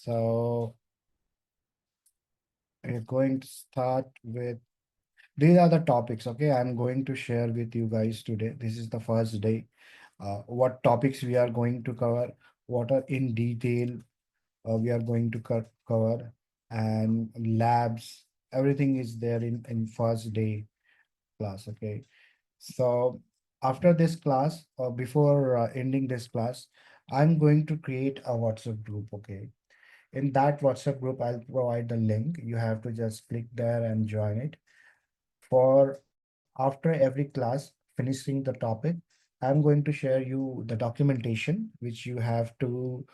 So we're going to start with these are the topics. Okay, I'm going to share with you guys today. This is the first day. What topics we are going to cover, what are in detail we are going to cover, and labs. Everything is there in first day class. Okay, so after this class, or before ending this class, I'm going to create a WhatsApp group. Okay, in that WhatsApp group, I'll provide the link. You have to just click there and join it. For after every class, finishing the topic, I'm going to share you the documentation which you have to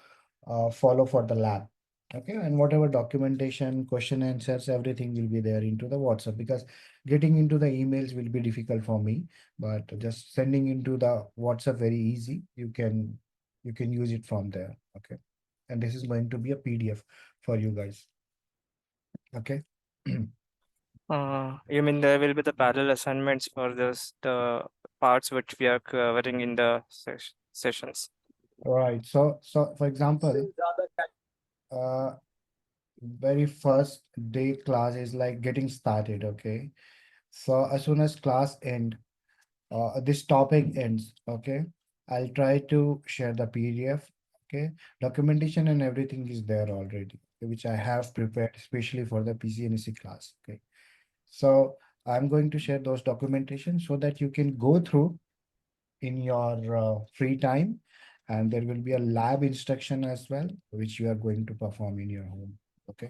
follow for the lab. Okay, and whatever documentation, question answers, everything will be there into the WhatsApp because getting into the emails will be difficult for me. But just sending into the WhatsApp very easy. You can use it from there. Okay, and this is going to be a PDF for you guys. Okay. You mean there will be the parallel assignments for the parts which we are covering in the sessions? Right. So for example, uh, very first day class is like getting started. Okay. So as soon as class end, this topic ends. Okay. I'll try to share the PDF. Okay. Documentation and everything is there already, which I have prepared especially for the PCNC class. Okay. So I'm going to share those documentation so that you can go through in your free time, and there will be a lab instruction as well which you are going to perform in your home. Okay.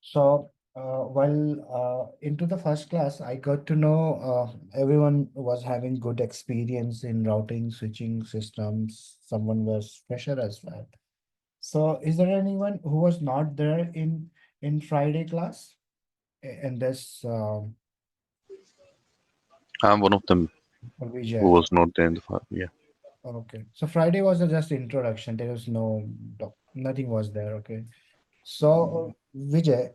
So while into the first class, I got to know everyone was having good experience in routing switching systems. Someone was fresher as well. So is there anyone who was not there in Friday class in this I'm one of them who Vijay? was not there in the file. Yeah. Okay. So Friday was just introduction. There was nothing was there. Okay. So Vijay,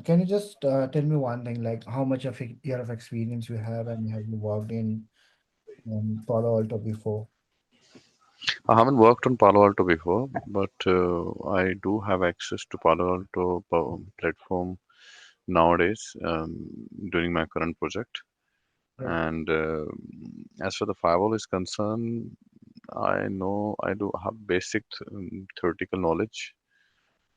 can you just tell me one thing, like how much of a year of experience you have and have you worked in Palo Alto before? I haven't worked on Palo Alto before, but I do have access to Palo Alto platform nowadays during my current project. Right. And as for the firewall is concerned, I know I do have basic theoretical knowledge,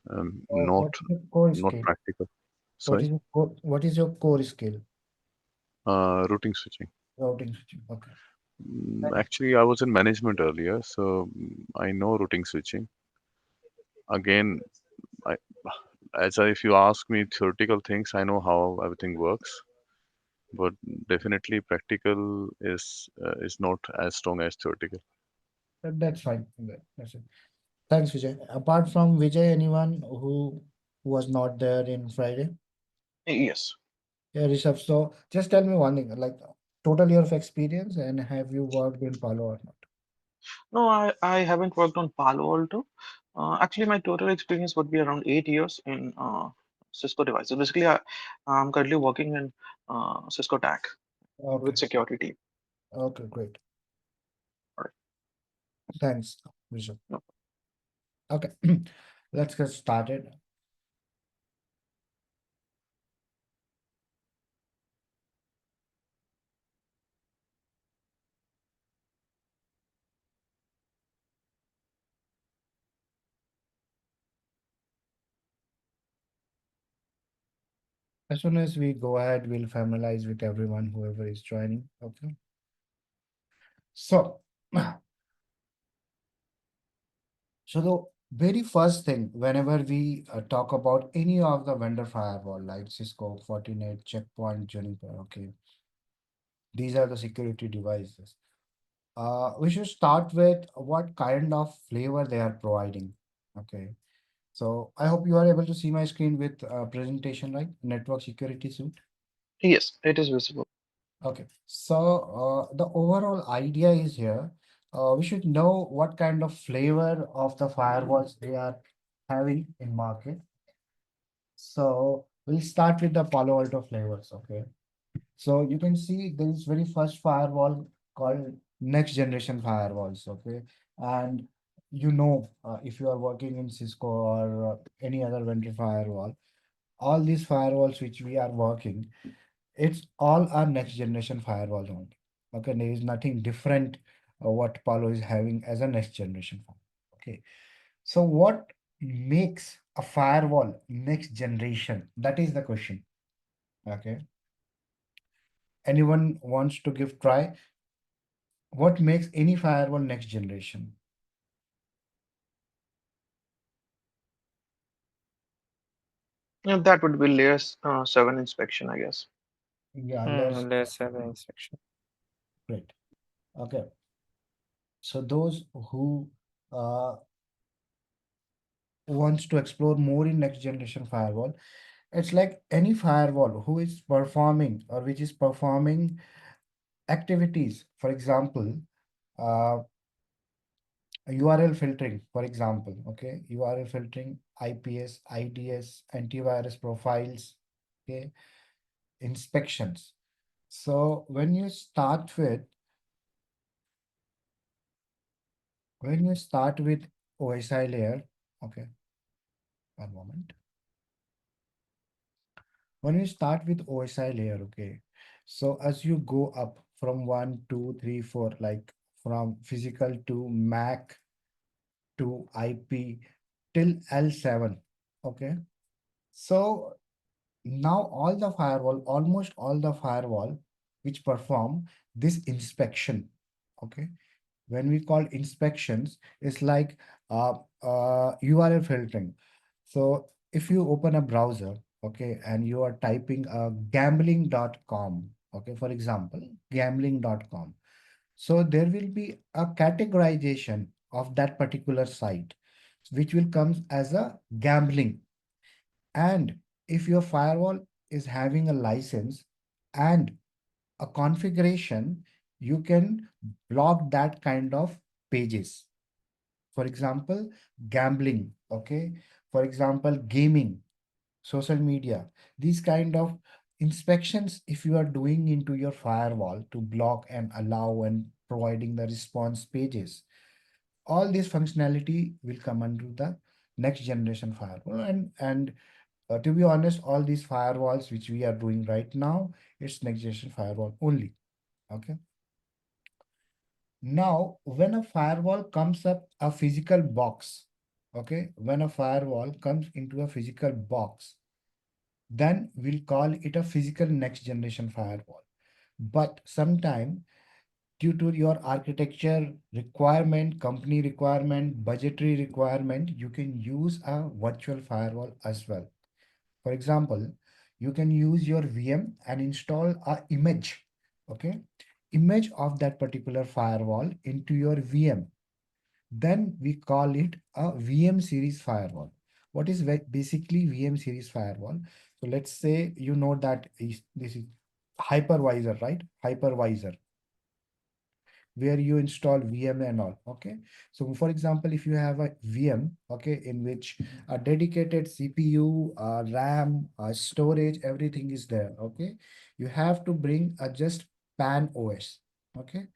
not What is your core not skill? practical. What Sorry, is what is your core skill? routing switching. Routing switching. Okay. Actually, I was in management earlier, so I know routing switching. Again, I, if you ask me theoretical things, I know how everything works, but definitely practical is not as strong as theoretical. That's fine. That's it. Thanks, Vijay. Apart from Vijay, anyone who was not there in Friday? Yes. Yeah, Rishabh. So just tell me one thing, like total year of experience, and have you worked in Palo or not? No, I haven't worked on Palo Alto. Actually, my total experience would be around 8 years in Cisco devices. Basically, I'm currently working in Cisco TAC Okay. with security team. Okay, great. All right. Thanks, Rishabh. No. Okay, let's get started. As soon as we go ahead, we'll familiarize with everyone, whoever is joining. Okay. So, so the very first thing, whenever we talk about any of the vendor firewall like Cisco, Fortinet, Checkpoint, Juniper, okay, these are the security devices. We should start with what kind of flavor they are providing. Okay. So I hope you are able to see my screen with presentation, right? Network security suite. Yes, it is visible. Okay. So the overall idea is here. We should know what kind of flavor of the firewalls they are having in market. So we'll start with the Palo Alto flavors. Okay. So you can see there is very first firewall called next generation firewalls. Okay. And if you are working in Cisco or any other vendor firewall, all these firewalls which we are working, it's all our next generation firewalls only. Okay, there is nothing different what Palo is having as a next generation firewall. Okay, so what makes a firewall next generation? That is the question. Okay, anyone wants to give try? What makes any firewall next generation? Yeah, that would be layer 7 inspection, I guess. Yeah, let's Let's have an inspection. great. Okay, so those who uh, wants to explore more in next generation firewall, it's like any firewall who is performing or which is performing activities. For example, uh, URL filtering, for example, okay, URL filtering, IPS, IDS, antivirus profiles, okay, inspections. So when you start with OSI layer, okay, one moment. When we start with OSI layer, okay, so as you go up from 1, 2, 3, 4, like from physical to MAC to IP till L7, okay. So now almost all the firewall which perform this inspection, okay. When we call inspections, it's like URL filtering. So if you open a browser, okay, and you are typing gambling.com, okay, for example, gambling.com. So there will be a categorization of that particular site, which will come as a gambling. And if your firewall is having a license and a configuration, you can block that kind of pages. For example, gambling, okay? For example, gaming, social media, these kind of inspections, if you are doing into your firewall to block and allow and providing the response pages, all this functionality will come under the next generation firewall. And to be honest, all these firewalls which we are doing right now, it's next generation firewall only. Okay. Now, when a firewall comes up a physical box, okay, when a firewall comes into a physical box, then we'll call it a physical next generation firewall. But sometime due to your architecture requirement, company requirement, budgetary requirement, you can use a virtual firewall as well. For example, you can use your VM and install a image, okay, image of that particular firewall into your VM. Then we call it a VM series firewall. What is basically VM series firewall? So let's say you know that this is hypervisor, right? Hypervisor where you install VM and all. Okay. So for example, if you have a VM, okay, in which a dedicated CPU, RAM, storage, everything is there. Okay. You have to bring a just PAN OS. Okay.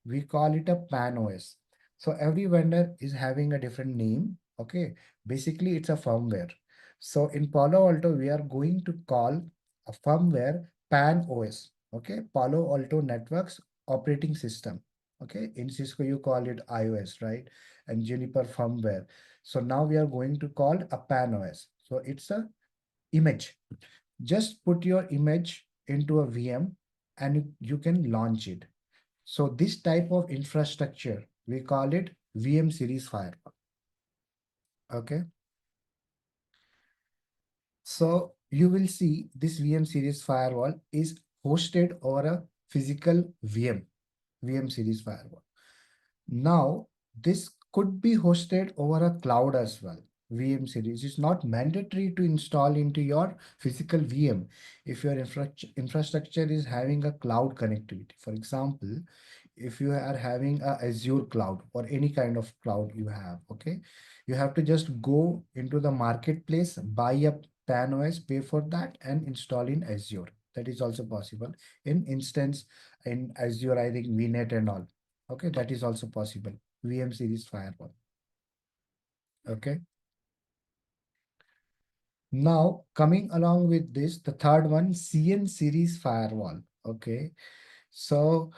We call it a PAN OS. So every vendor is having a different name. Okay. Basically, it's a firmware. So in Palo Alto, we are going to call a firmware PAN OS. Okay. Palo Alto Networks Operating System. Okay, in Cisco you call it iOS, right? And Juniper firmware. So now we are going to call a PAN OS. So it's a image. Just put your image into a VM and you can launch it. So this type of infrastructure, we call it VM series firewall. Okay. So you will see this VM series firewall is hosted over a physical VM series firewall. Now, this could be hosted over a cloud as well. VM series is not mandatory to install into your physical VM if your infrastructure is having a cloud connectivity. For example, if you are having a Azure cloud or any kind of cloud you have, okay, you have to just go into the marketplace, buy a PAN OS, pay for that, and install in Azure. That is also possible in instance in Azure, I think VNet and all. Okay, that is also possible. VM series firewall. Okay. Now, coming along with this, the third one, CN series firewall. Okay. So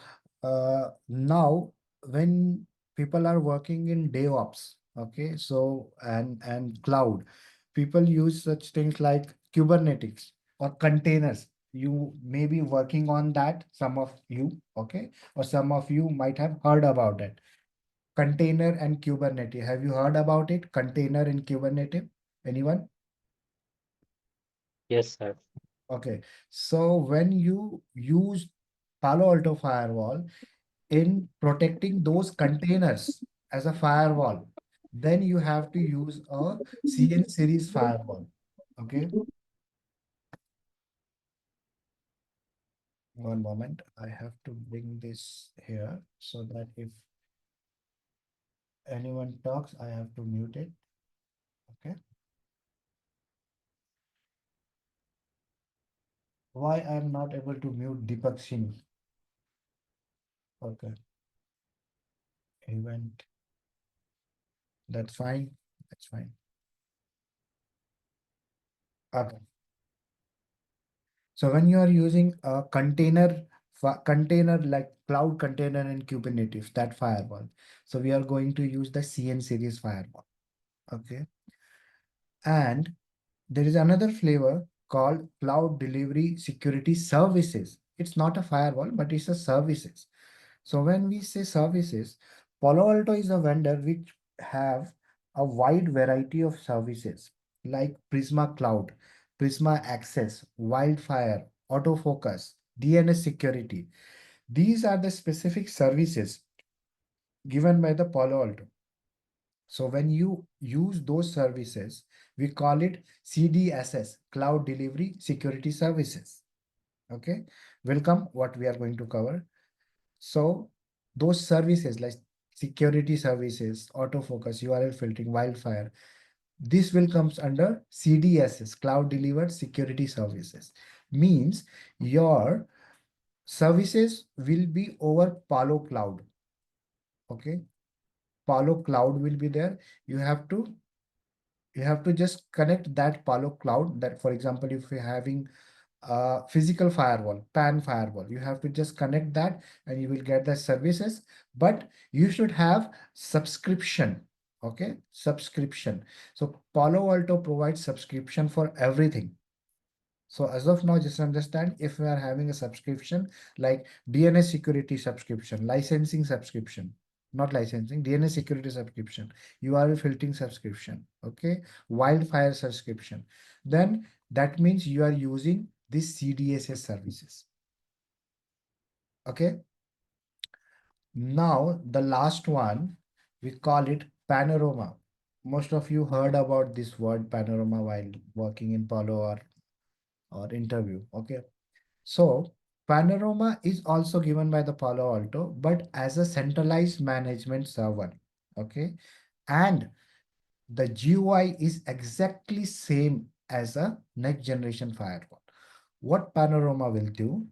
now when people are working in DevOps, okay, so and cloud, people use such things like Kubernetes or containers. You may be working on that, some of you, okay, or some of you might have heard about it. Container and Kubernetes. Have you heard about it? Container and Kubernetes? Anyone? Yes, sir. Okay. So when you use Palo Alto Firewall in protecting those containers as a firewall, then you have to use a CN series firewall. Okay. One moment. I have to bring this here so that if anyone talks, I have to mute it. Okay. Why I am not able to mute Deepak Singh? Okay. Event. That's fine. That's fine. Okay. So when you are using a container like cloud container and Kubernetes, that firewall. So we are going to use the CN series firewall. Okay. And there is another flavor called cloud delivery security services. It's not a firewall, but it's a services. So when we say services, Palo Alto is a vendor which have a wide variety of services like Prisma Cloud, Prisma Access, Wildfire, Autofocus, DNS security. These are the specific services given by the Palo Alto. So when you use those services, we call it CDSS, Cloud Delivery Security Services. Okay, welcome what we are going to cover. So those services like security services, autofocus, URL filtering, wildfire, this will comes under CDSS, Cloud Delivered Security Services. Means your services will be over Palo Cloud. Okay. Palo Cloud will be there. You have to just connect that Palo Cloud. That, for example, if you're having physical firewall, PAN firewall. You have to just connect that and you will get the services, but you should have subscription. Okay, subscription. So Palo Alto provides subscription for everything. So as of now, just understand if we are having a subscription like DNS security subscription, licensing subscription, not licensing, DNS security subscription, URL filtering subscription, okay, wildfire subscription, then that means you are using these CDSS services. Okay. Now the last one, we call it Panorama. Most of you heard about this word Panorama while working in Palo or interview. Okay. So Panorama is also given by the Palo Alto, but as a centralized management server. Okay. And the GUI is exactly same as a next generation firewall. What Panorama will do?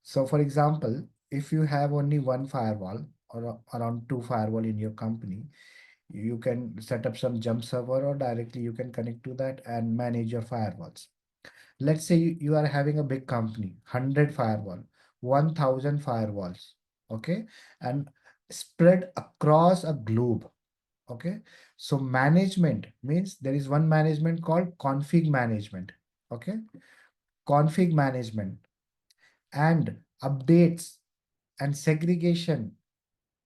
So for example, if you have only one firewall or around two firewall in your company, you can set up some jump server or directly you can connect to that and manage your firewalls. Let's say you are having a big company, 100 firewall, 1000 firewalls, okay, and spread across a globe. Okay, so management means there is one management called config management. Okay, config management and updates and segregation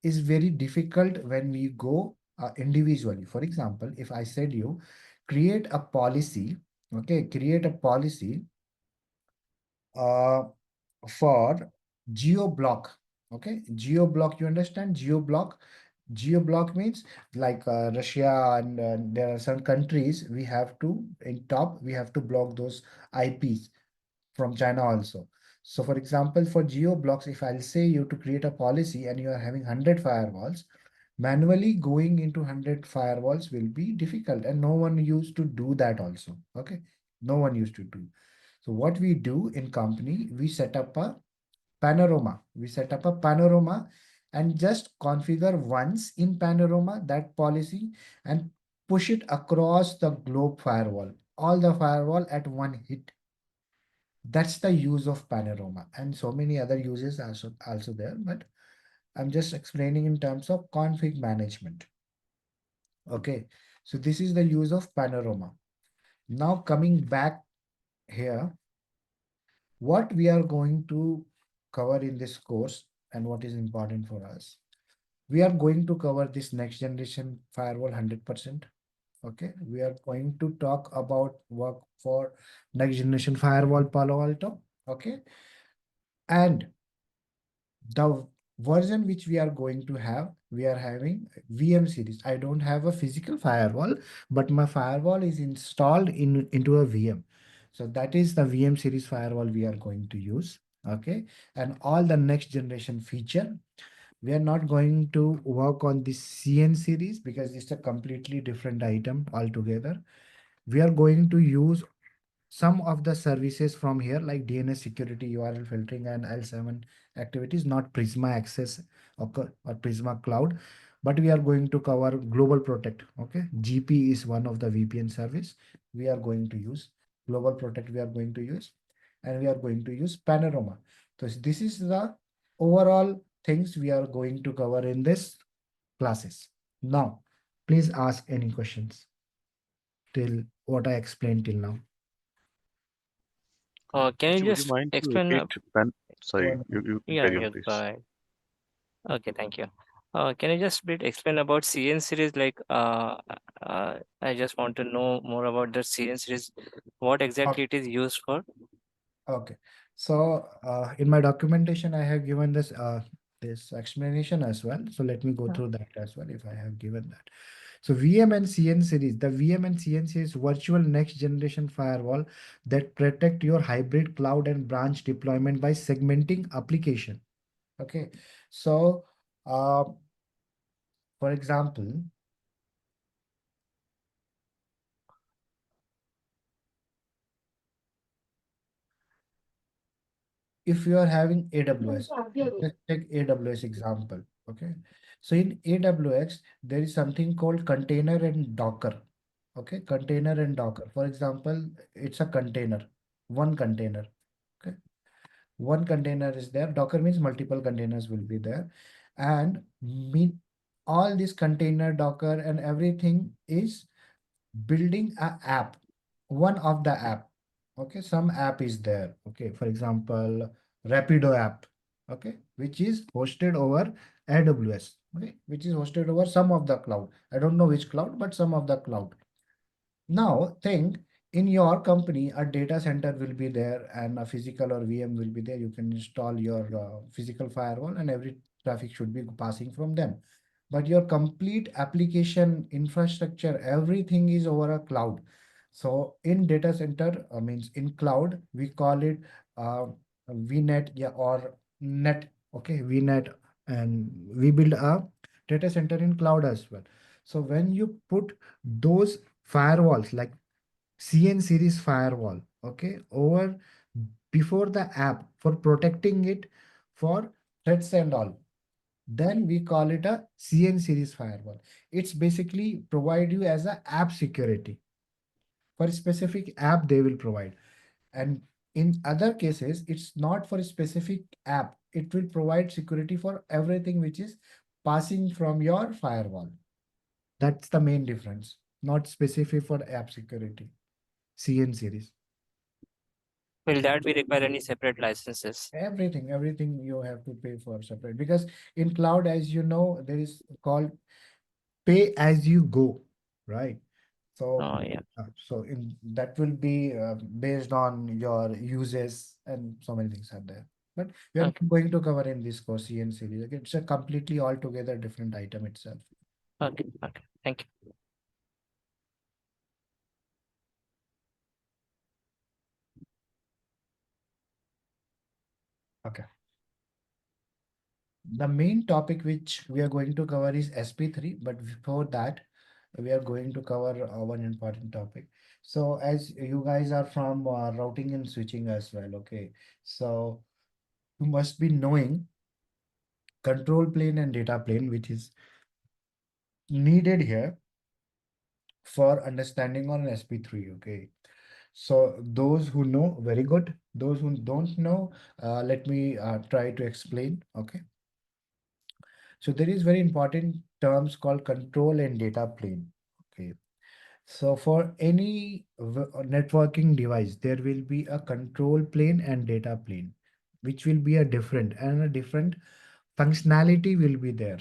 is very difficult when we go individually. For example, if I said you create a policy, okay, create a policy uh, for geo block. Okay, geo block, you understand geo block? Geo block means like Russia and there are some countries we have to in top we have to block those IPs from China also. So for example, for geo blocks, if I'll say you to create a policy and you are having 100 firewalls, manually going into 100 firewalls will be difficult and no one used to do that also. Okay, no one used to do. So what we do in company, we set up a panorama. We set up a panorama and just configure once in Panorama that policy and push it across the globe firewall, all the firewall at one hit. That's the use of Panorama, and so many other uses also there, but I'm just explaining in terms of config management. Okay, so this is the use of Panorama. Now coming back here, what we are going to cover in this course and what is important for us. We are going to cover this next generation firewall 100%. Okay, we are going to talk about work for next generation firewall Palo Alto. Okay, and the version which we are going to have, we are having VM series. I don't have a physical firewall, but my firewall is installed into a VM. So that is the VM series firewall we are going to use. Okay, and all the next generation feature. We are not going to work on this CN series because it's a completely different item altogether. We are going to use some of the services from here like DNS security, URL filtering, and L7 activities, not Prisma Access or Prisma Cloud, but we are going to cover Global Protect. Okay, GP is one of the VPN service we are going to use. Global Protect we are going to use, and we are going to use Panorama. So this is the overall things we are going to cover in this classes. Now, please ask any questions till what I explained till now. Can you Would you just mind to explain? repeat pen? Sorry, One you can Yeah, carry on, yeah, go please. ahead. Okay, thank you. Can you just bit explain about CN series? Like, I just want to know more about the CN series. What minute. exactly it is used for? Okay. So in my documentation, I have given this explanation as well. So let me go through that as well if I have given that. So VM and CN series, the VM and CN series virtual next generation firewall that protect your hybrid cloud and branch deployment by segmenting application. Okay. So uh, for example, if you are having AWS, let's take AWS example. Okay. So in AWS, there is something called container and Docker. Okay. Container and Docker. For example, it's a container, one container. Okay. One container is there. Docker means multiple containers will be there. And mean all this container, Docker, and everything is building a app, one of the app. Okay, some app is there. Okay, for example, Rapido app. Okay, which is hosted over AWS. Okay, which is hosted over some of the cloud. I don't know which cloud, but some of the cloud. Now think in your company, a data center will be there and a physical or VM will be there. You can install your physical firewall and every traffic should be passing from them. But your complete application infrastructure, everything is over a cloud. So in data center, means in cloud, we call it uh, VNet, yeah, or net. Okay, VNet, and we build a data center in cloud as well. So when you put those firewalls like CN series firewall, okay, over before the app for protecting it for threats and all, then we call it a CN series firewall. It's basically provide you as a app security. For a specific app they will provide, and in other cases it's not for a specific app, it will provide security for everything which is passing from your firewall. That's the main difference, not specific for app security. CN series. Will that be require any separate licenses? Everything you have to pay for separate because in cloud, as you know, there is called pay as you go, right? So, Oh, yeah. so in that will be based on your uses and so many things are there. But we are Okay, not going to cover in this course CN series. Okay, it's a completely altogether different item itself. okay, okay. Thank you. Okay. The main topic which we are going to cover is SP3, but before that, we are going to cover one important topic. So as you guys are from routing and switching as well, okay. So you must be knowing control plane and data plane, which is needed here for understanding on SP3. Okay. So those who know, very good. Those who don't know, let me try to explain. Okay. So there is very important terms called control and data plane. Okay. So for any networking device, there will be a control plane and data plane, which will be a different functionality will be there.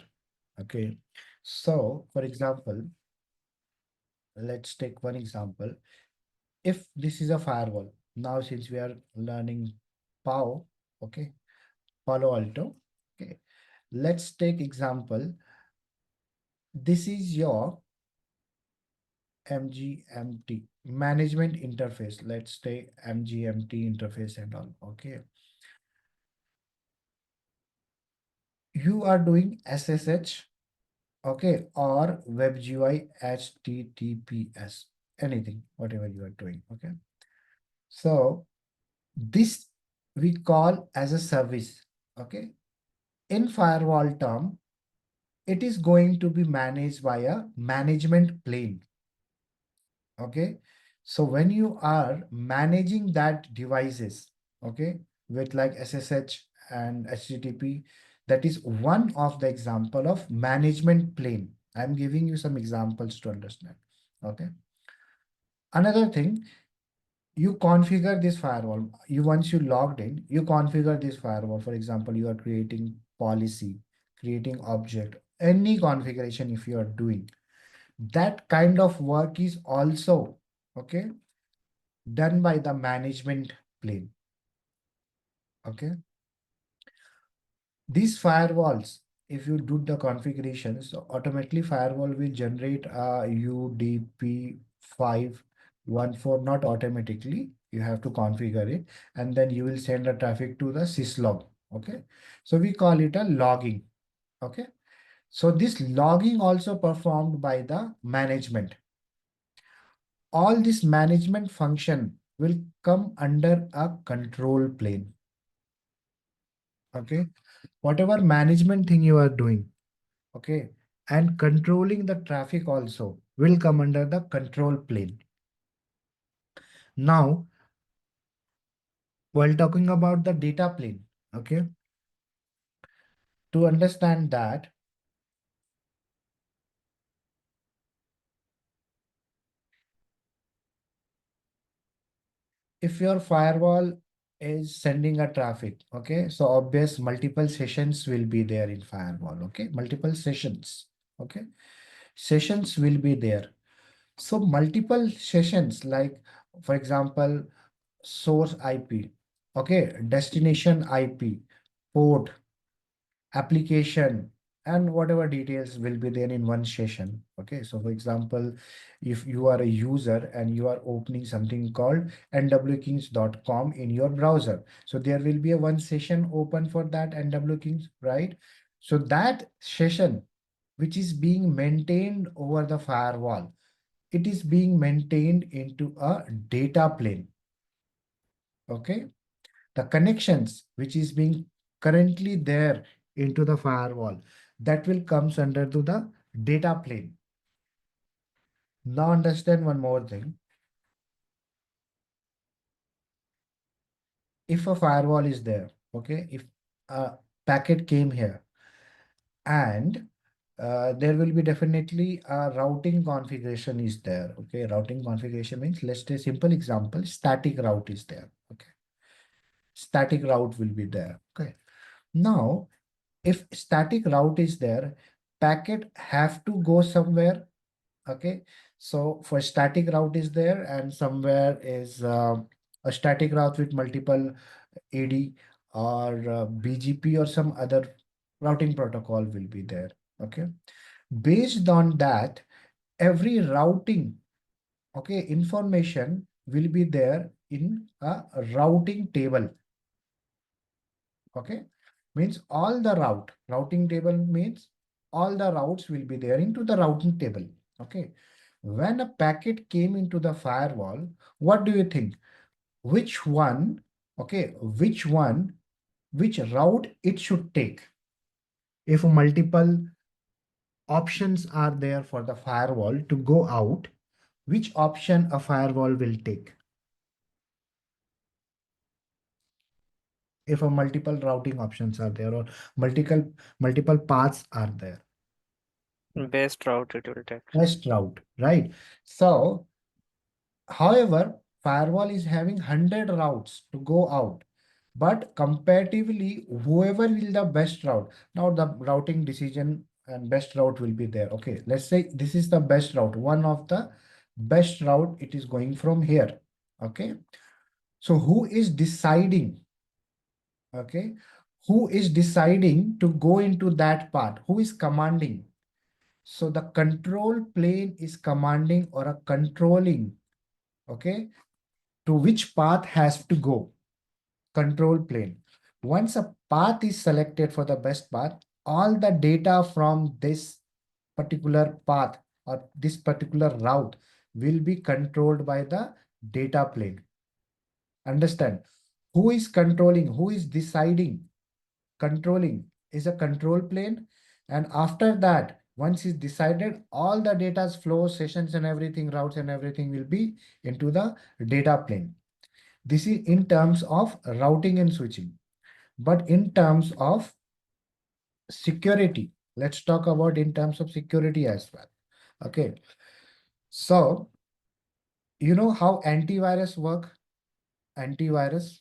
Okay. So for example, let's take one example. If this is a firewall, now since we are learning PAO, okay, Palo Alto, okay, let's take example. This is your MGMT management interface. Let's take MGMT interface and all. Okay. You are doing SSH, okay, or WebGUI HTTPS, anything, whatever you are doing. Okay. So this we call as a service. Okay. In firewall term, it is going to be managed by a management plane. Okay. So when you are managing that devices, okay, with like SSH and HTTP, that is one of the example of management plane. I'm giving you some examples to understand. Okay. Another thing, you configure this firewall. Once you logged in, you configure this firewall. For example, you are creating policy, creating object, any configuration if you are doing. That kind of work is also, okay, done by the management plane. Okay. These firewalls, if you do the configurations, so automatically firewall will generate a UDP514, not automatically. You have to configure it, and then you will send the traffic to the syslog. Okay. So we call it a logging. Okay. So this logging also performed by the management. All this management function will come under a control plane. Okay. Whatever management thing you are doing, okay, and controlling the traffic also will come under the control plane. Now, while talking about the data plane, okay, to understand that, if your firewall is sending a traffic, okay, so obvious multiple sessions will be there in firewall, okay, multiple sessions, okay, sessions will be there. So multiple sessions, like for example, source IP, okay, destination IP, port, application, and whatever details will be there in one session. Okay, so for example, if you are a user and you are opening something called nwkings.com in your browser, so there will be a one session open for that nwkings, right? So that session, which is being maintained over the firewall, it is being maintained into a data plane. Okay. The connections which is being currently there into the firewall, that will comes under to the data plane. Now understand one more thing. If a firewall is there, okay, if a packet came here, and there will be definitely a routing configuration is there. Okay, routing configuration means, let's take simple example, static route is there. Okay, static route will be there. Okay, now if static route is there, packet have to go somewhere. Okay, so for static route is there, and somewhere is a static route with multiple AD or BGP or some other routing protocol will be there. Okay, based on that, every routing, okay, information will be there in a routing table. Okay, means all the routing table means all the routes will be there into the routing table. Okay, when a packet came into the firewall, what do you think? Which one, okay, which route it should take? If multiple options are there for the firewall to go out, which option a firewall will take? If a multiple routing options are there or multiple paths are there, Best route it will take. best route, right? So, however, firewall is having 100 routes to go out, but comparatively, whoever will the best route. Now the routing decision and best route will be there. Okay, let's say this is the best route. One of the best route, it is going from here. Okay, so who is deciding? Okay, who is deciding to go into that path? Who is commanding? So the control plane is commanding or a controlling. Okay, to which path has to go? Control plane. Once a path is selected for the best path, all the data from this particular path or this particular route will be controlled by the data plane. Understand? Who is controlling? Who is deciding? Controlling is a control plane. And after that, once it's decided, all the data's flow, sessions and everything, routes and everything will be into the data plane. This is in terms of routing and switching. But in terms of security, let's talk about in terms of security as well. Okay. So, you know how antivirus work? Antivirus.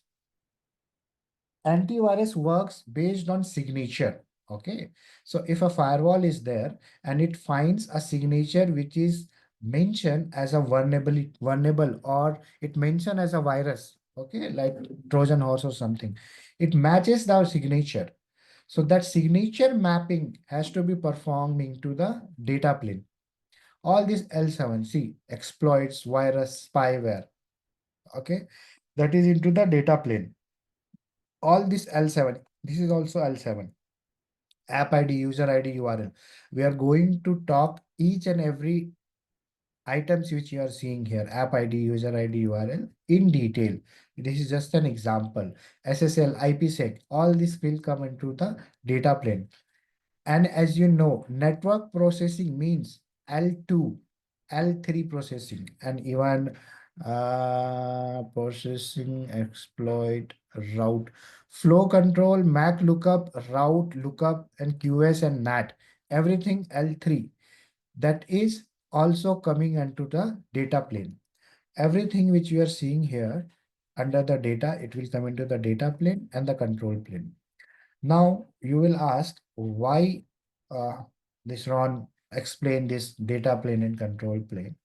Antivirus works based on signature. Okay. So if a firewall is there and it finds a signature which is mentioned as a vulnerable or it mentioned as a virus, okay, like Trojan horse or something, it matches the signature. So that signature mapping has to be performed into the data plane. All these L7, see, exploits, virus, spyware, okay, that is into the data plane. All this L7, this is also L7. App ID, user ID, URL. We are going to talk each and every items which you are seeing here, app ID, user ID, URL in detail. This is just an example. SSL, IPsec, all this will come into the data plane. And as you know, network processing means L2, L3 processing, and even processing, exploit, route, flow control, MAC lookup, route lookup, and QS and NAT. Everything L3. That is also coming into the data plane. Everything which you are seeing here under the data, it will come into the data plane and the control plane. Now you will ask why this Ron explain this data plane and control plane.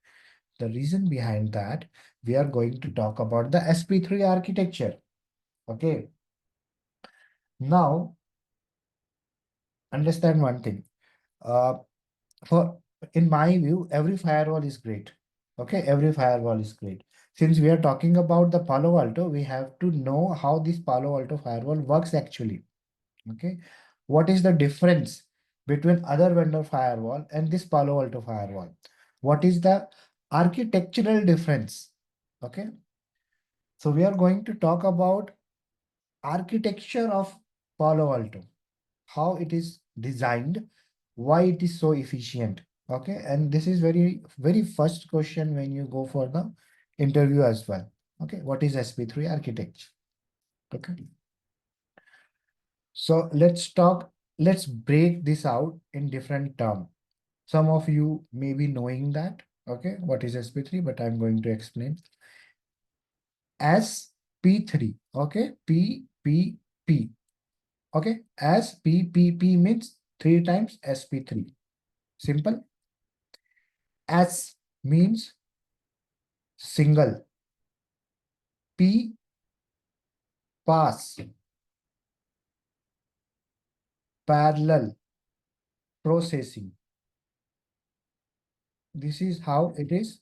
The reason behind that, we are going to talk about the SP3 architecture. Okay. Now understand one thing. Uh, for in my view, every firewall is great. Okay, every firewall is great. Since we are talking about the Palo Alto, we have to know how this Palo Alto firewall works actually. Okay, what is the difference between other vendor firewall and this Palo Alto firewall? What is the architectural difference? Okay, so we are going to talk about architecture of Palo Alto, how it is designed, why it is so efficient. Okay, and this is very first question when you go for the interview as well. Okay, what is SP3 architecture? Okay. So let's break this out in different terms. Some of you may be knowing that, okay, what is SP3, but I'm going to explain. As P3, okay, PPP, okay, as PPP means 3 times SP3. Simple. S means single. P, pass, parallel, processing. This is how it is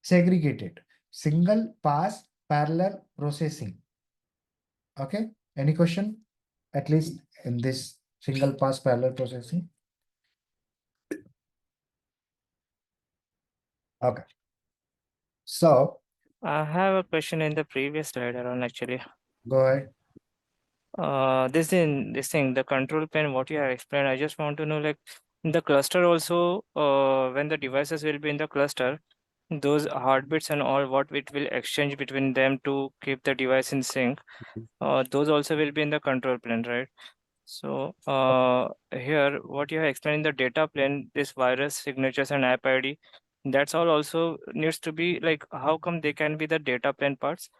segregated. Single, pass, parallel, processing. Okay. Any question? At least in this single pass parallel processing. Okay. So I have a question in the previous slide around actually. go ahead. This thing, the control plane, what you have explained, I just want to know, like, in the cluster also, when the devices will be in the cluster, those heartbeats and all, what it will exchange between them to keep the device in sync, those also will be in the control plane, right? So here, what you have explained in the data plane, this virus signatures and app ID, that's all also needs to be like, how come they can be the data plane parts?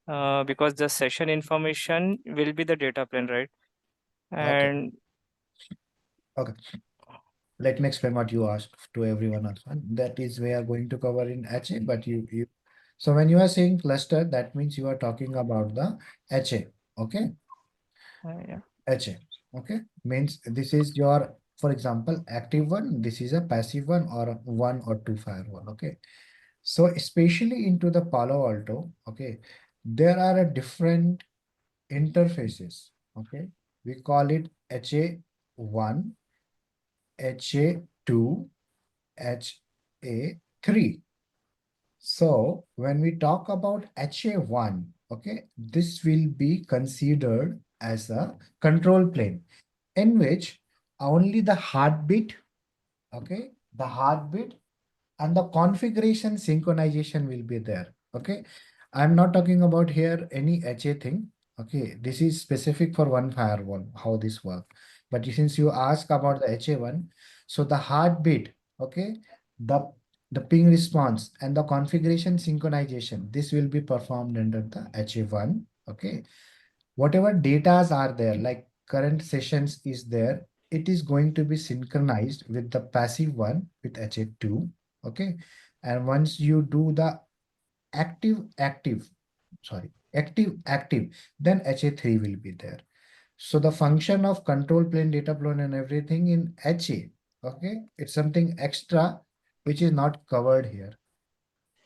Because the session information will be the data plane, right? Okay. And Okay. Let me explain what you asked to everyone else. And that is we are going to cover in HA, but so when you are saying cluster, that means you are talking about the HA. Okay. yeah. HA. Okay. Means this is your, for example, active one, this is a passive one or a one or two firewall. Okay. So especially into the Palo Alto, okay, there are a different interfaces. Okay. We call it HA1, HA2, HA3. So when we talk about HA1, okay, this will be considered as a control plane in which only the heartbeat, okay, the heartbeat and the configuration synchronization will be there. Okay. I'm not talking about here any HA thing. Okay. This is specific for one firewall, how this work. But since you ask about the HA1, so the heartbeat, okay, the the ping response and the configuration synchronization, this will be performed under the HA1. Okay. Whatever datas are there, like current sessions is there, it is going to be synchronized with the passive one with HA2. Okay. And once you do the active, then HA3 will be there. So the function of control plane, data plane and everything in HA, okay, it's something extra which is not covered here.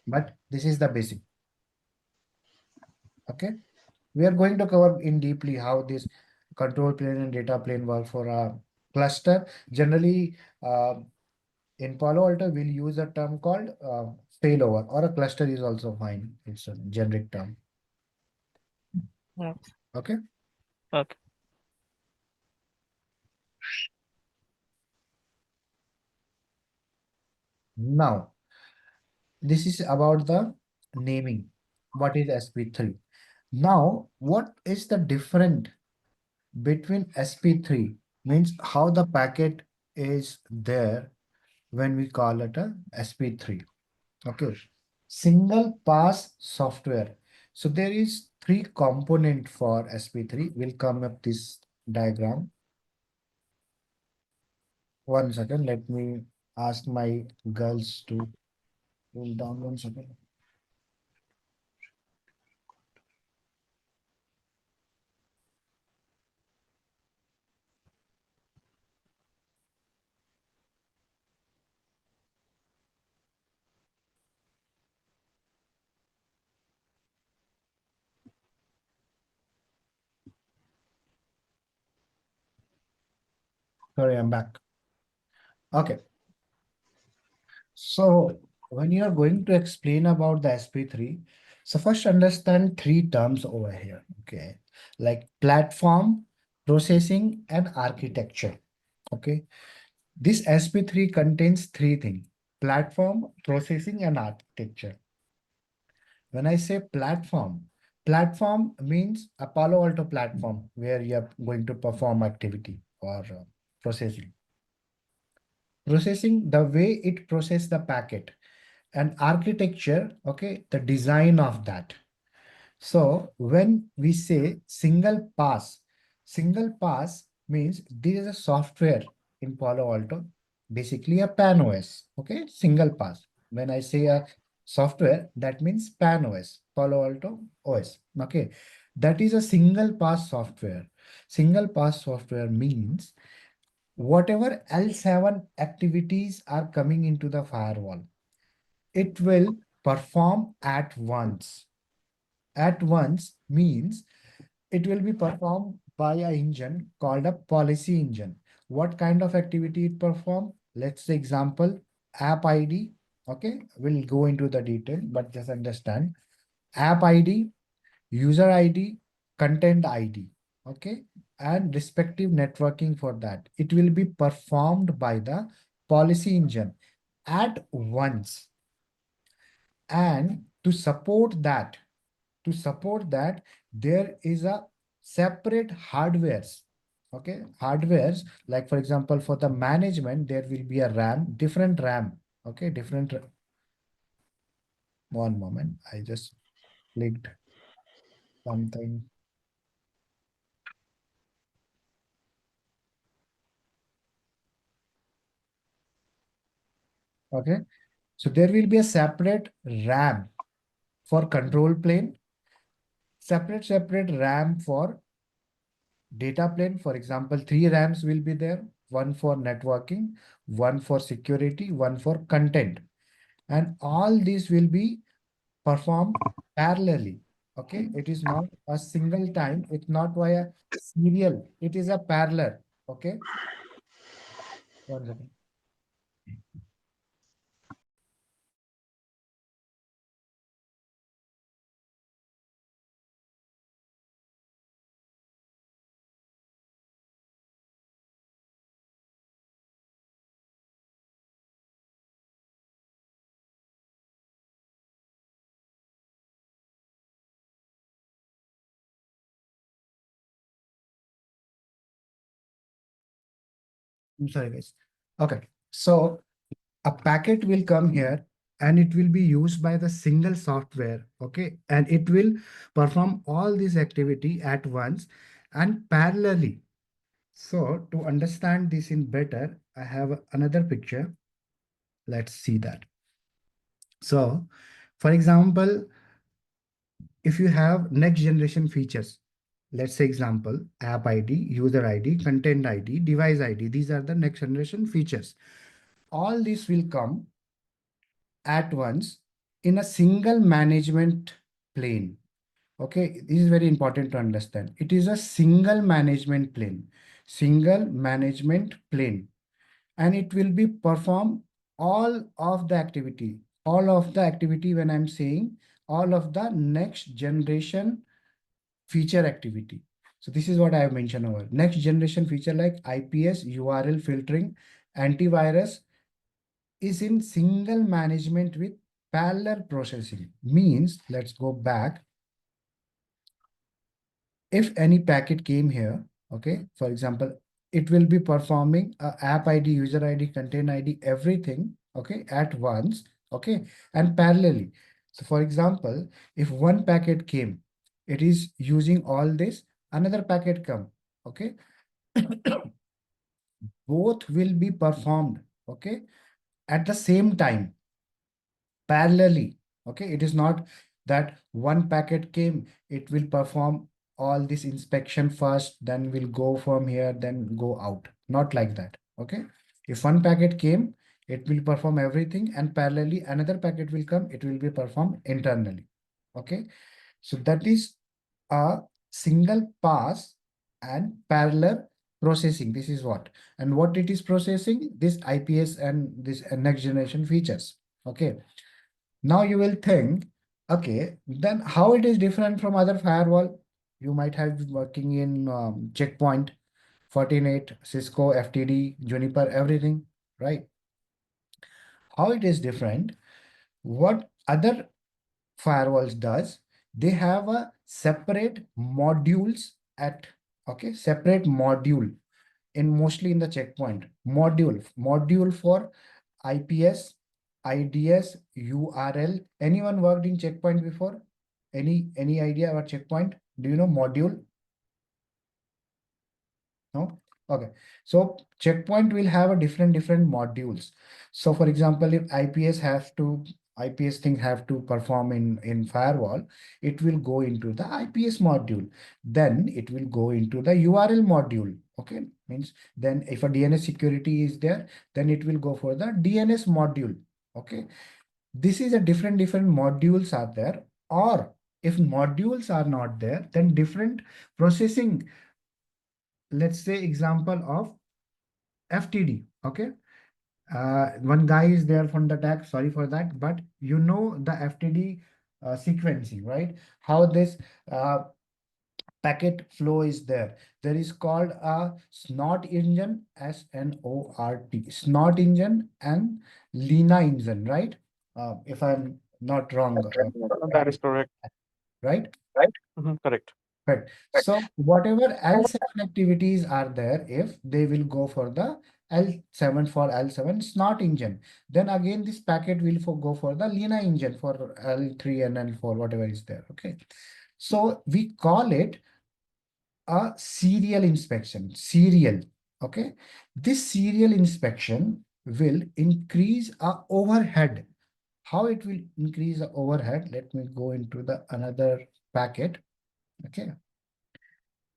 But this is the basic. Okay. We are going to cover in deeply how this control plane and data plane work for a cluster. Generally, in Palo Alto, we'll use a term called failover, or a cluster is also fine. It's a generic term. Yeah. Okay. Okay. Now, this is about the naming. What is SP3? Now, what is the difference between SP3? Means how the packet is there when we call it a SP3. Okay. Single pass software. So there is three component for SP3. We'll come up this diagram. One second. Let me ask my girls to pull down 1 second. Sorry, I'm back. Okay. So when you are going to explain about the SP3, so first understand three terms over here. Okay. Like platform, processing, and architecture. Okay. This SP3 contains three things: platform, processing, and architecture. When I say platform means a Palo Alto platform where you're going to perform activity or processing. Processing, the way it process the packet, and architecture, okay, the design of that. So when we say single pass means there is a software in Palo Alto, basically a PAN OS, okay, single pass. When I say a software, that means PAN OS, Palo Alto OS, okay. That is a single pass software. Single pass software means whatever L7 activities are coming into the firewall, it will perform at once. At once means it will be performed by an engine called a policy engine. What kind of activity it perform? Let's say example, app ID. Okay, we'll go into the detail, but just understand app ID, user ID, content ID. okay, and respective networking for that. It will be performed by the policy engine at once. And to support that, there is a separate hardwares. Okay, hardwares, like for example, for the management, there will be a RAM, different RAM. Okay, one moment, I just clicked something. Okay, so there will be a separate RAM for control plane, separate RAM for data plane. For example, three RAMs will be there, one for networking, one for security, one for content. And all these will be performed parallelly. Okay, it is not a single time, it's not via serial, it is a parallel. Okay, one second. I'm sorry, guys. Okay, so a packet will come here and it will be used by the single software. Okay, and it will perform all this activity at once and parallelly. So to understand this in better, I have another picture. Let's see that. So for example, if you have next generation features, let's say example, app ID, user ID, content ID, device ID, these are the next generation features. All this will come at once in a single management plane. Okay, this is very important to understand. It is a single management plane, and it will be perform all of the activity when I'm saying all of the next generation feature activity. So this is what I have mentioned over. Next generation feature like IPS, URL filtering, antivirus is in single management with parallel processing. Means, let's go back. If any packet came here, okay, for example, it will be performing app ID, user ID, content ID, everything, okay, at once, okay, and parallelly. So for example, if one packet came, it is using all this, another packet come, okay, both will be performed, okay, at the same time, parallelly. Okay, it is not that one packet came, it will perform all this inspection first, then will go from here, then go out. Not like that. Okay, if one packet came, it will perform everything, and parallelly another packet will come, it will be performed internally. Okay, so that is a single pass and parallel processing. This is what it is processing, this IPS and this next generation features. Okay, now you will think, okay, then how it is different from other firewall? You might have been working in Checkpoint, Fortinet, Cisco, FTD, Juniper, everything, right? How it is different? What other firewalls does? They have a separate modules at, okay, separate module in mostly in the Checkpoint module for IPS, IDS, URL. Anyone worked in Checkpoint before? Any idea about Checkpoint? Do you know module? No? Okay. So Checkpoint will have a different modules. So for example, if IPS thing have to perform in firewall, it will go into the IPS module. Then it will go into the URL module. Okay. Means then if a DNS security is there, then it will go for the DNS module. Okay. This is a different modules are there. Or if modules are not there, then different processing. Let's say example of FTD. Okay. One guy is there from the tag. Sorry for that. But you know the FTD sequencing, right? How this uh, packet flow is there. There is called a snort engine, SNORT, snort engine and Lena engine, right? If I'm not wrong, That is correct. right? Correct. Right. So whatever L7 activities are there, if they will go for the L7 for L7 snort engine, then again this packet will go for the Lena engine for L3 and L4, whatever is there. Okay. So we call it a serial inspection. Serial. Okay. This serial inspection will increase our overhead. How it will increase the overhead? Let me go into the another packet. Okay.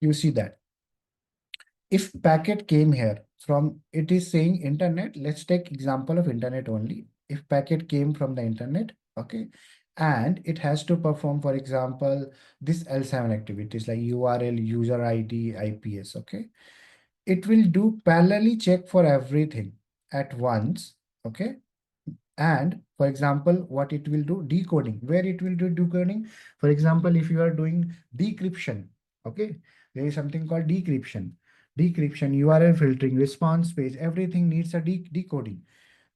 You see that if packet came here from, it is saying internet, let's take example of internet only. If packet came from the internet, okay, and it has to perform, for example, this L7 activities like URL, user ID, IPS, okay, it will do parallelly check for everything at once, okay. And for example, what it will do, decoding, where it will do decoding. For example, if you are doing decryption, okay, there is something called decryption, URL filtering, response page, everything needs a decoding.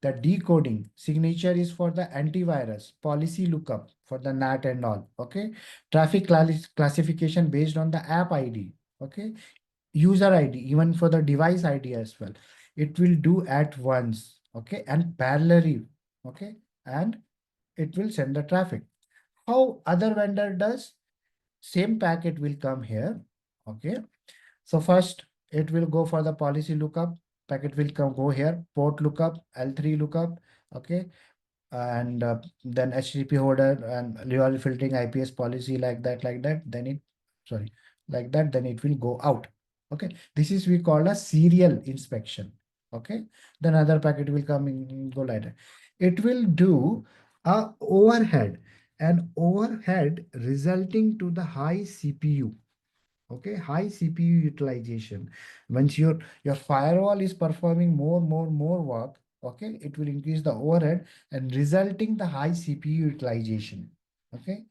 The decoding signature is for the antivirus, policy lookup for the NAT and all, okay. Traffic classification based on the app ID, okay. User ID, even for the device ID as well. It will do at once, okay, and parallelly, okay, and it will send the traffic. How other vendor does? Same packet will come here, okay. So first it will go for the policy lookup, packet will come go here, port lookup, L3 lookup, okay, and then HTTP header and URL filtering, IPS policy, like that, then it, sorry, like that, then it will go out. Okay, this is we call a serial inspection. Okay, then other packet will come in, go later. It will do a overhead, and overhead resulting to the high CPU. Okay, high CPU utilization. Once your firewall is performing more work, okay, it will increase the overhead and resulting the high CPU utilization. Okay,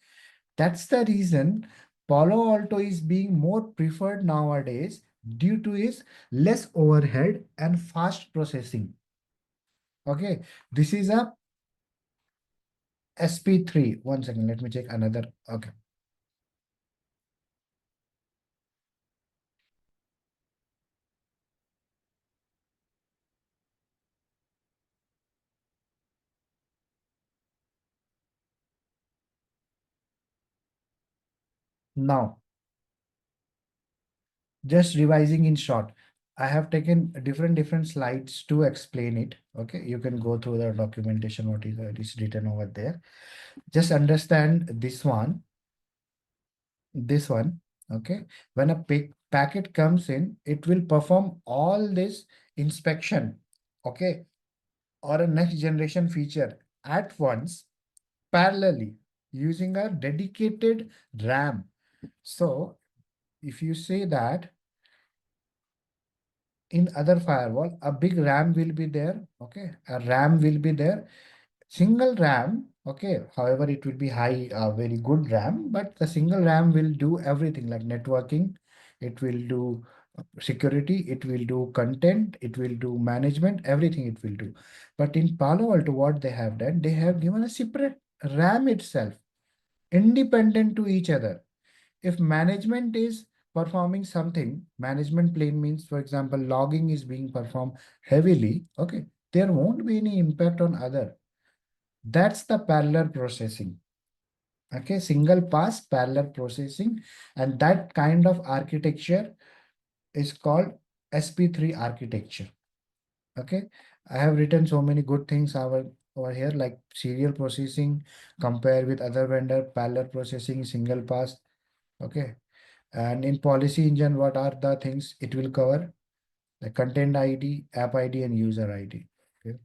that's the reason Palo Alto is being more preferred nowadays due to its less overhead and fast processing. Okay, this is a SP3. One second, let me check another. Okay. Now, just revising in short, I have taken different slides to explain it. Okay, you can go through the documentation, what is written over there. Just understand this one. Okay, when a packet comes in, it will perform all this inspection, okay, or a next generation feature at once, parallelly, using a dedicated RAM. So if you say that in other firewall, a big RAM will be there. Okay, a RAM will be there. Single RAM. Okay, however, it will be high, very good RAM, but the single RAM will do everything like networking. It will do security. It will do content. It will do management. Everything it will do. But in Palo Alto, what they have done, they have given a separate RAM itself, independent to each other. If management is performing something, management plane means, for example, logging is being performed heavily, okay, there won't be any impact on other. That's the parallel processing. Okay, single pass parallel processing, and that kind of architecture is called SP3 architecture. Okay, I have written so many good things over here, like serial processing, compare with other vendor, parallel processing, single pass. Okay, and in policy engine, what are the things it will cover? The content ID, app ID, and user ID. Okay.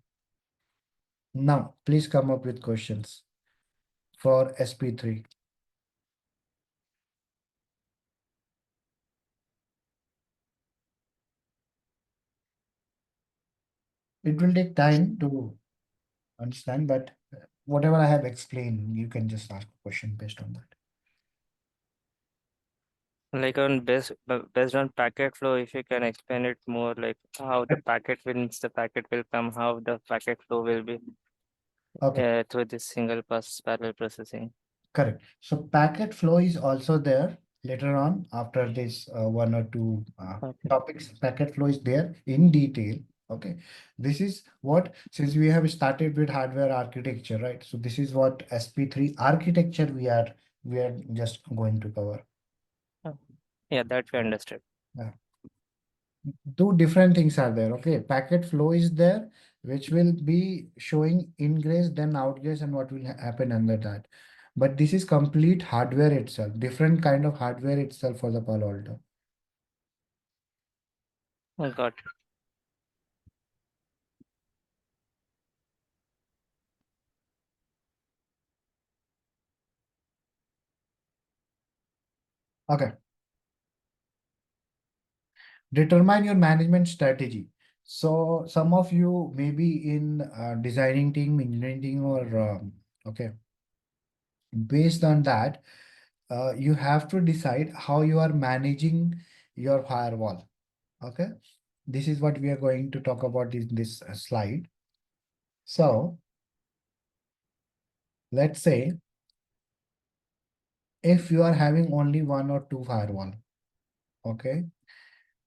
Now, please come up with questions for SP3. It will take time to understand, but whatever I have explained, you can just ask a question based on that. Like on based on packet flow, if you can explain it more, like how the packet wins, the packet will come, how the packet flow will be Okay, through this single pass parallel processing. correct. So packet flow is also there later on after this one or two Okay. topics. Packet flow is there in detail. Okay, this is what, since we have started with hardware architecture, right? So this is what SP3 architecture we are just going to cover. Uh, Yeah, that we understood. Yeah. Two different things are there. Okay, packet flow is there, which will be showing ingress, then outgress, and what will happen under that. But this is complete hardware itself, different kind of hardware itself for the Palo Alto. Got it. Okay, determine your management strategy. So some of you may be in designing team, engineering team, or okay, based on that, you have to decide how you are managing your firewall. Okay, this is what we are going to talk about in this slide. So let's say if you are having only one or two firewall, okay,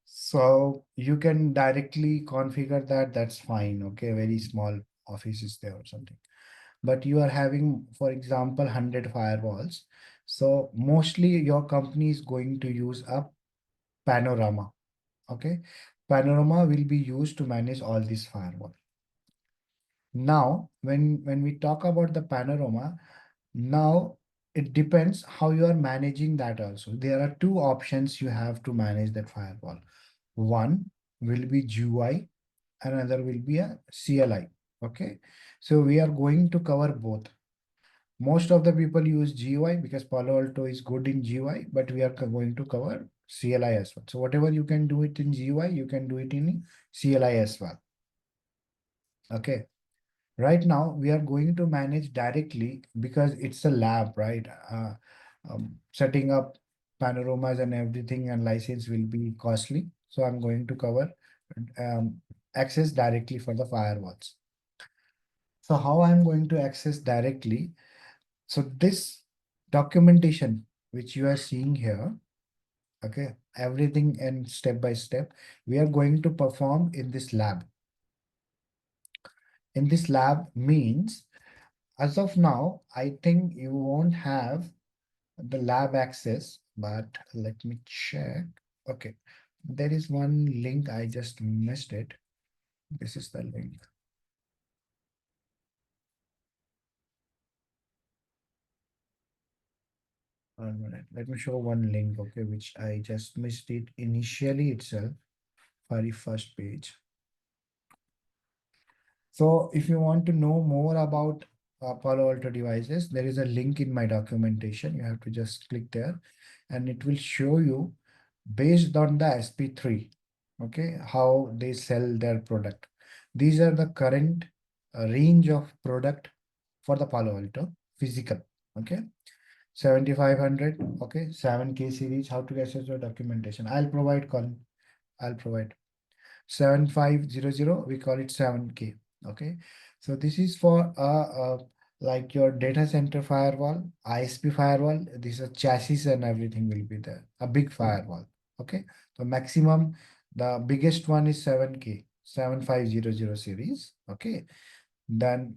so you can directly configure that, that's fine, okay, very small office is there or something. But you are having, for example, 100 firewalls. So mostly your company is going to use a Panorama, okay. Panorama will be used to manage all these firewall. Now, when we talk about the Panorama, now it depends how you are managing that also. There are two options you have to manage that firewall. One will be GUI, another will be a CLI. Okay. So we are going to cover both. Most of the people use GUI because Palo Alto is good in GUI, but we are going to cover CLI as well. So whatever you can do it in GUI, you can do it in CLI as well. Okay. Right now, we are going to manage directly because it's a lab, right? Setting up panoramas and everything and license will be costly. So I'm going to cover access directly for the firewalls. So how I'm going to access directly? So this documentation, which you are seeing here, okay, everything and step by step, we are going to perform in this lab. In this lab means, as of now, I think you won't have the lab access, but let me check. Okay, there is one link, I just missed it. This is the link. One minute. Let me show one link, okay, which I just missed it initially itself, very first page. So if you want to know more about Palo Alto devices, there is a link in my documentation. You have to just click there and it will show you based on the SP3, okay, how they sell their product. These are the current range of product for the Palo Alto physical, okay. 7500, okay, 7K series, how to access your documentation. I'll provide Colin, I'll provide 7500, we call it 7K, okay. So this is for like your data center firewall, ISP firewall, this is chassis and everything will be there, a big firewall, okay. So maximum, the biggest one is 7K, 7500 series, okay. Then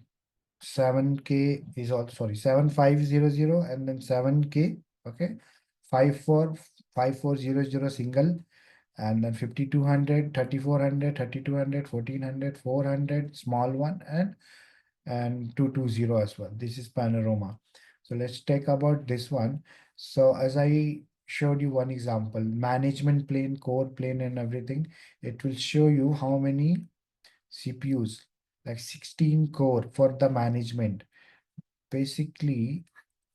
7K is also, sorry, 7500 and then 7K, okay. 5400 single, and then 5200, 3400, 3200, 1400, 400, small one, and 220 as well. This is Panorama. So let's take about this one. So as I showed you one example, management plane, core plane and everything, it will show you how many CPUs, like 16 core for the management. Basically,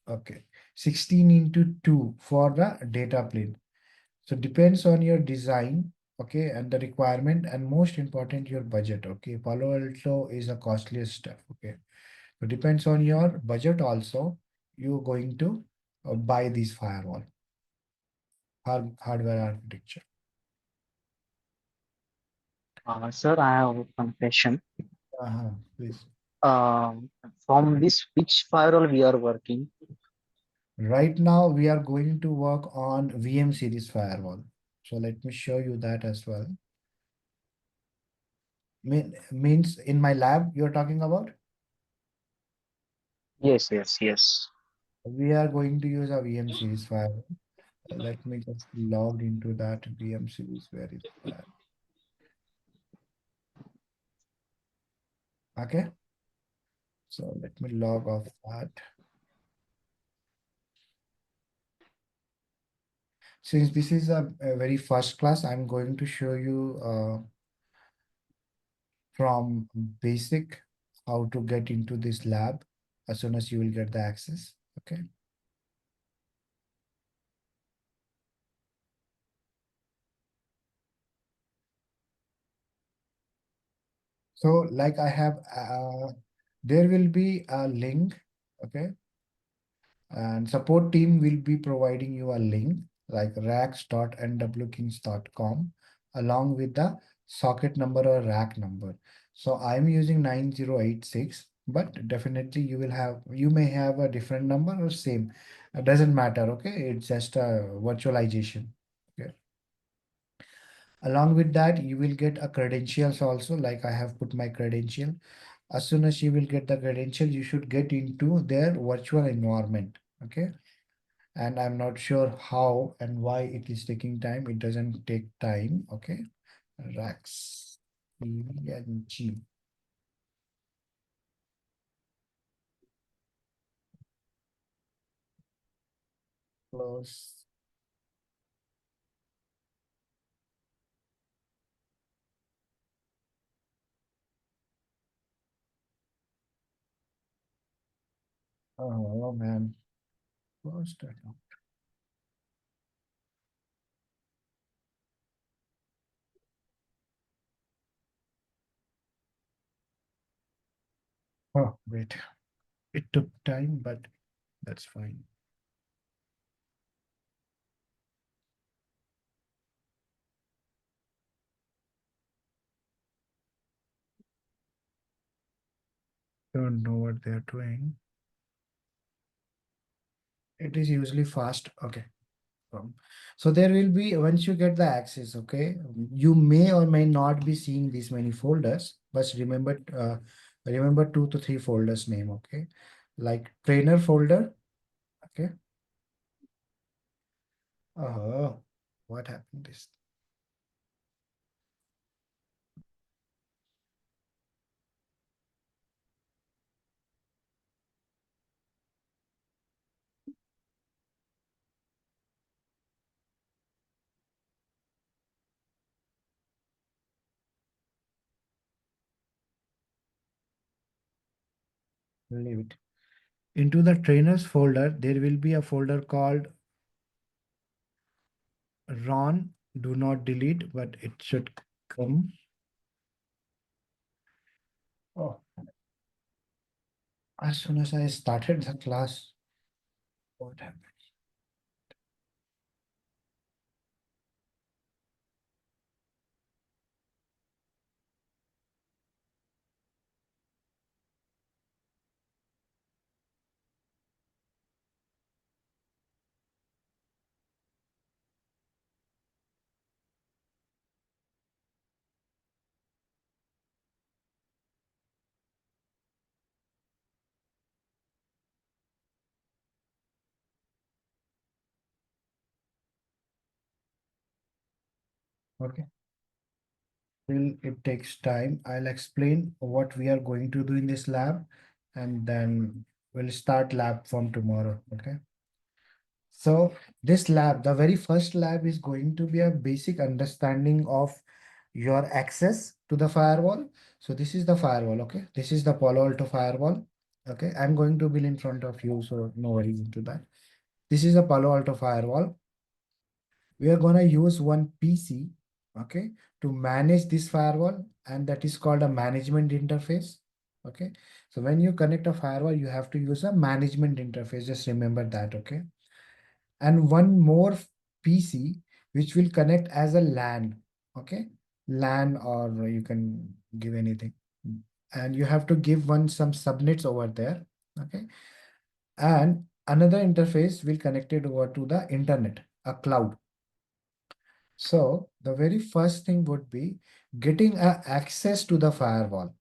okay, 16 into 2 for the data plane. So depends on your design, okay, and the requirement, and most important, your budget, okay. Palo Alto is a costliest stuff, okay. So depends on your budget also, you're going to buy these firewall. hardware architecture. Sir, I have one question. Please. Um, from this which firewall we are working? Right now, we are going to work on VM series firewall. So let me show you that as well. Means in my lab, you're talking about? Yes, yes, yes. We are going to use a VM series firewall. Let me just log into that VM series. Where is that? Okay. So let me log off that. Since this is a very first class, I'm going to show you from basic how to get into this lab as soon as you will get the access. Okay. So like I have, there will be a link. Okay. And support team will be providing you a link like racks.nwkings.com along with the socket number or rack number. So I'm using 9086, but definitely you may have a different number or same. It doesn't matter, okay? It's just a virtualization. Okay. Along with that, you will get a credentials also, like I have put my credential. As soon as you will get the credential, you should get into their virtual environment. Okay. And I'm not sure how and why it is taking time. It doesn't take time. Okay. Rax PNG. Close. Oh man. Close that. Oh, wait. It took time, but that's fine. Don't know what they're doing. It is usually fast. Okay. So there will be, once you get the access, okay, you may or may not be seeing these many folders, but remember 2 to 3 folders name, okay, like trainer folder, okay. Oh, what happened this? Leave it. Into the trainers folder, there will be a folder called Ron. Do not delete, but it should come. Oh, as soon as I started the class, what happened? Okay. Till it takes time, I'll explain what we are going to do in this lab and then we'll start lab from tomorrow. Okay. So this lab, the very first lab is going to be a basic understanding of your access to the firewall. So this is the firewall. Okay. This is the Palo Alto firewall. Okay. I'm going to be in front of you, so no worries into that. This is a Palo Alto firewall. We are going to use one PC, okay, to manage this firewall, and that is called a management interface. Okay, so when you connect a firewall, you have to use a management interface. Just remember that. Okay, and one more PC which will connect as a LAN. Okay, LAN, or you can give anything, and you have to give one some subnets over there. Okay, and another interface will connect it over to the internet, a cloud. So the very first thing would be getting access to the firewall.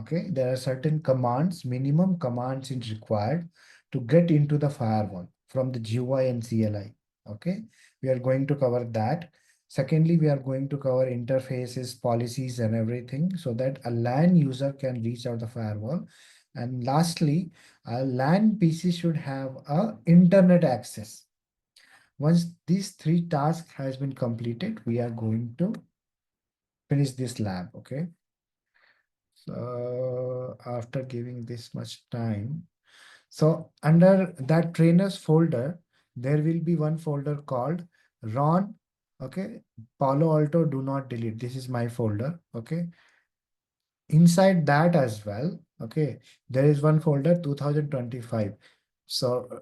Okay, there are certain commands, minimum commands is required to get into the firewall from the GUI and CLI. Okay, we are going to cover that. Secondly, we are going to cover interfaces, policies, and everything so that a LAN user can reach out the firewall. And lastly, a LAN PC should have a internet access. Once these three tasks has been completed, we are going to finish this lab. Okay. So after giving this much time, so under that trainers folder, there will be one folder called Ron. Okay. Palo Alto do not delete. This is my folder. Okay. Inside that as well. Okay. There is one folder 2025. So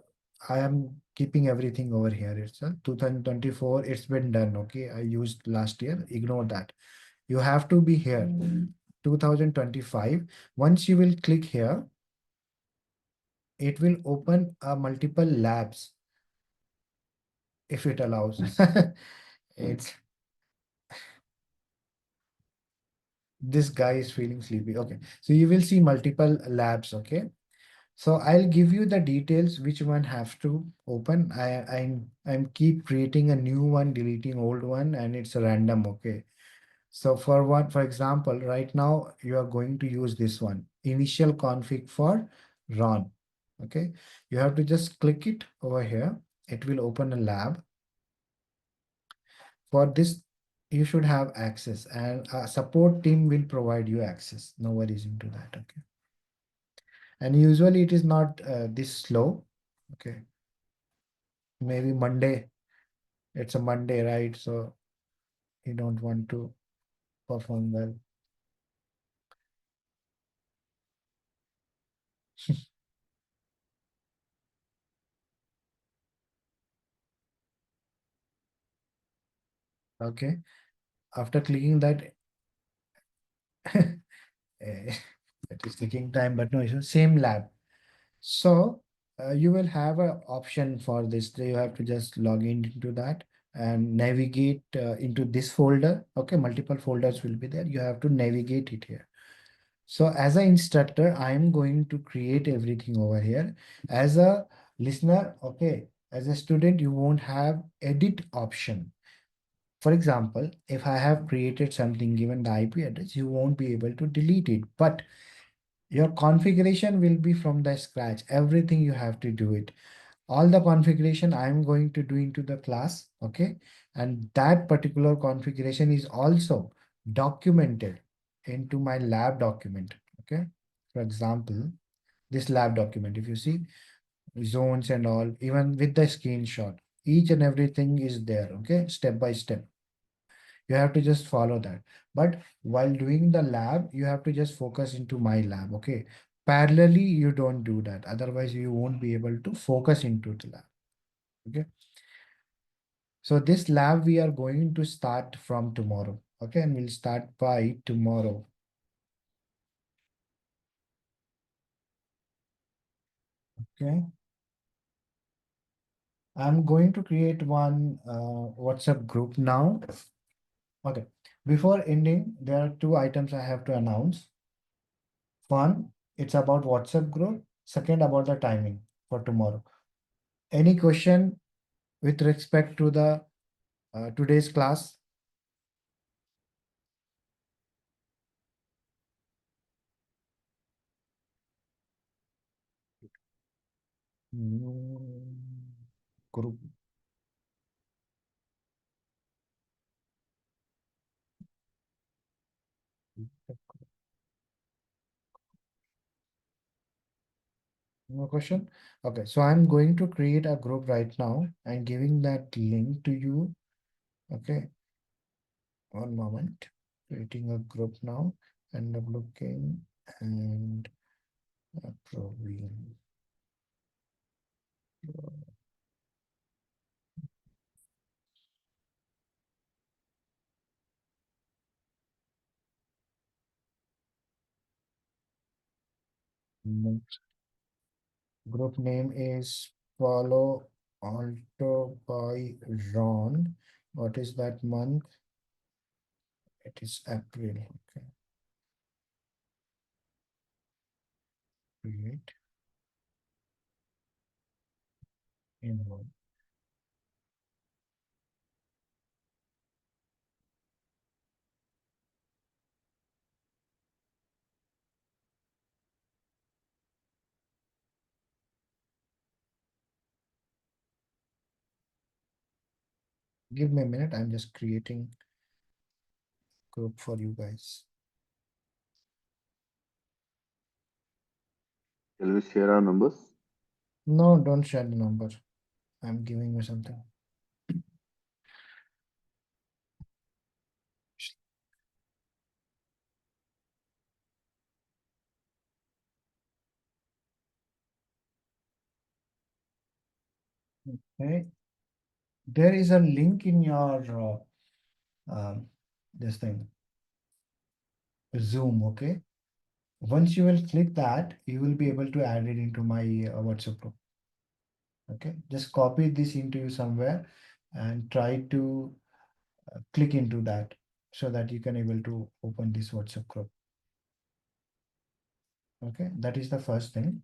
I am keeping everything over here. It's 2024. It's been done. Okay. I used last year. Ignore that. You have to be here. 2025. Once you will click here, it will open multiple labs if it allows. It's this guy is feeling sleepy. Okay. So you will see multiple labs. Okay. So I'll give you the details which one have to open. I'm keep creating a new one, deleting old one, and it's random. Okay. So for example, right now you are going to use this one, initial config for run. Okay. You have to just click it over here. It will open a lab. For this, you should have access, and a support team will provide you access. No worries into that. Okay. And usually it is not this slow. Okay. Maybe Monday. It's a Monday, right? So you don't want to perform well. Okay. After clicking that, it is taking time, but no issue. Same lab. So you will have an option for this. You have to just log in into that and navigate into this folder. Okay, multiple folders will be there. You have to navigate it here. So as an instructor, I am going to create everything over here. As a listener, okay, as a student, you won't have edit option. For example, if I have created something given the IP address, you won't be able to delete it. But your configuration will be from the scratch. Everything you have to do it. All the configuration I'm going to do into the class. Okay. And that particular configuration is also documented into my lab document. Okay. For example, this lab document, if you see zones and all, even with the screenshot, each and everything is there. Okay. Step by step. You have to just follow that. But while doing the lab, you have to just focus into my lab. Okay. Parallelly, you don't do that. Otherwise, you won't be able to focus into the lab. Okay. So this lab we are going to start from tomorrow. Okay. And we'll start by tomorrow. Okay. I'm going to create one WhatsApp group now. Okay. Before ending, there are two items I have to announce. One, it's about WhatsApp group. Second, about the timing for tomorrow. Any question with respect to the today's class? Mm, Group. No question? Okay, so I'm going to create a group right now and giving that link to you. Okay, one moment. Creating a group now and looking and approving. Next group name is Palo Alto by Ron. What is that month? It is April. Okay. Create invite. Give me a minute. I'm just creating group for you guys. Shall we share our numbers? No, don't share the number. I'm giving you something. Okay. There is a link in your this thing, Zoom. Okay. Once you will click that, you will be able to add it into my WhatsApp group. Okay. Just copy this into somewhere and try to click into that so that you can able to open this WhatsApp group. Okay. That is the first thing.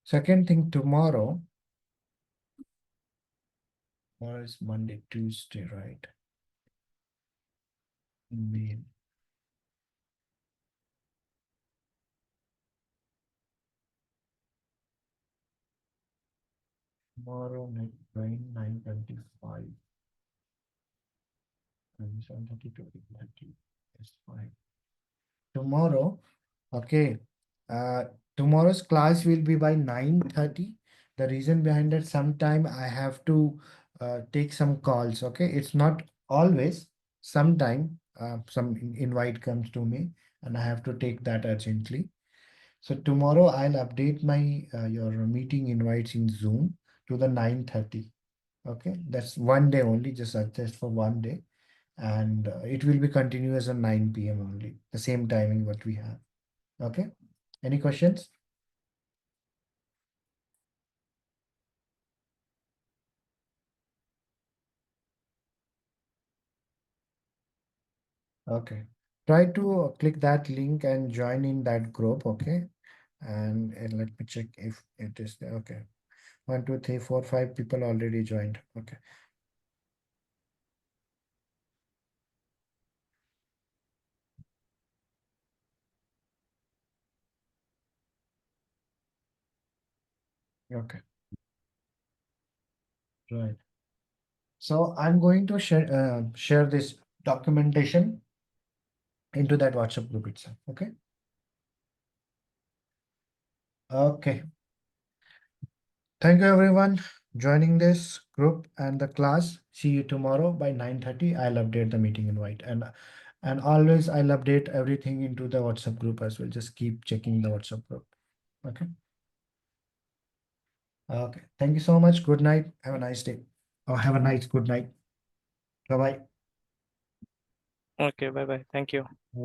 Second thing, tomorrow is Monday, Tuesday, right? Mail. Tomorrow night, 9:25. And 7:30 to 8:30. That's fine. Tomorrow, okay. Tomorrow's class will be by 9:30. The reason behind that, sometime I have to take some calls. Okay, it's not always. Sometime some invite comes to me and I have to take that urgently. So tomorrow I'll update my your meeting invites in Zoom to the 9:30. Okay, that's one day only, just for one day, and it will be continuous on 9 p.m. only, the same timing what we have. Okay, any questions? Okay, try to click that link and join in that group. Okay, and let me check if it is there. Okay, 1, 2, 3, 4, 5 people already joined. Okay, okay, right. So I'm going to share this documentation into that WhatsApp group itself. Okay. Okay. Thank you everyone joining this group and the class. See you tomorrow by 9:30. I'll update the meeting invite, and always I'll update everything into the WhatsApp group as well. Just keep checking the WhatsApp group. Okay. Okay. Thank you so much. Good night. Have a nice day. Or have a nice good night. Bye bye. Okay, bye bye. Thank you.